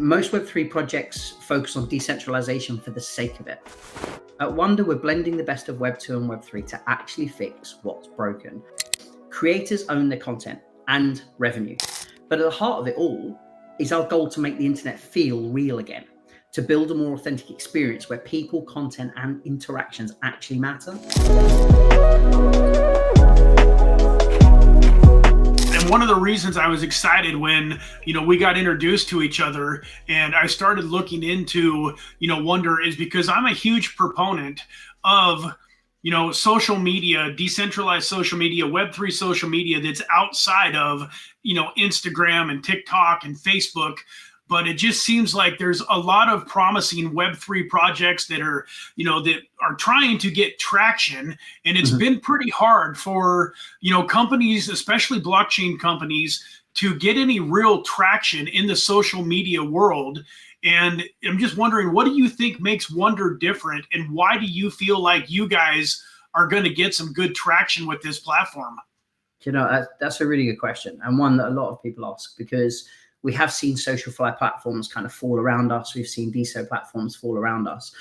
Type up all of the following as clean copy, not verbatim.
Most Web3 projects focus on decentralization for the sake of it. At Wonder, we're blending the best of Web 2 and Web 3 to actually fix what's broken. Creators own their content and revenue. But at the heart of it all is our goal to make the internet feel real again, to build a more authentic experience where people, content, and interactions actually matter. And one of the reasons I was excited when, we got introduced to each other and I started looking into, Wonder is because I'm a huge proponent of, social media, decentralized social media, Web3 social media that's outside of, Instagram and TikTok and Facebook. But it just seems like there's a lot of promising Web3 projects that are, that are trying to get traction. And it's been pretty hard for, companies, especially blockchain companies, to get any real traction in the social media world. And I'm just wondering, what do you think makes Wonder different? And why do you feel like you guys are going to get some good traction with this platform? That's a really good question, and one that a lot of people ask, because we have seen social fly platforms kind of fall around us. We've seen DeSo platforms fall around us.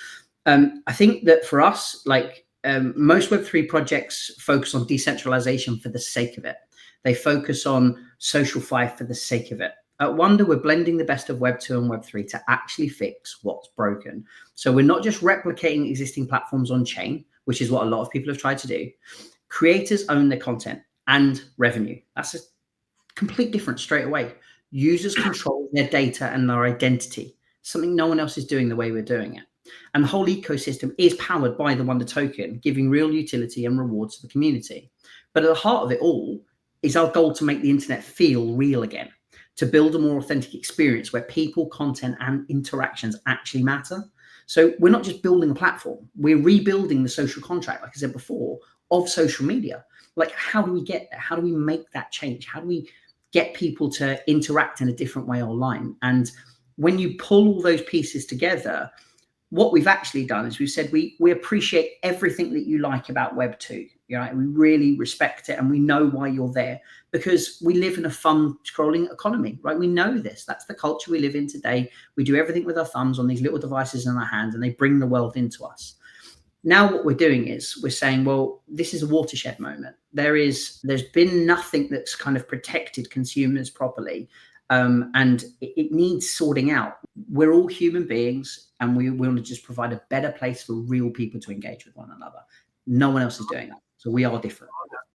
I think that for us, most Web3 projects focus on decentralization for the sake of it. They focus on social fly for the sake of it. At Wonder, we're blending the best of Web 2 and Web 3 to actually fix what's broken. So we're not just replicating existing platforms on chain, which is what a lot of people have tried to do. Creators own their content and revenue. That's a complete difference straight away. Users control their data and their identity, something no one else is doing the way we're doing it. And the whole ecosystem is powered by the Wonder token, giving real utility and rewards to the community. But at the heart of it all is our goal to make the internet feel real again, to build a more authentic experience where people, content, and interactions actually matter. So we're not just building a platform, we're rebuilding the social contract, like I said before, of social media. Like, how do we get there? How do we make that change? How do we get people to interact in a different way online? And when you pull all those pieces together, what we've actually done is we've said we appreciate everything that you like about Web 2. We really respect it, and we know why you're there, because we live in a fun scrolling economy, right? We know this. That's the culture we live in today. We do everything with our thumbs on these little devices in our hands, and they bring the world into us. Now what we're doing is we're saying, well, this is a watershed moment. There's been nothing that's kind of protected consumers properly, and it needs sorting out. We're all human beings, and we want to just provide a better place for real people to engage with one another. No one else is doing that, so we are different.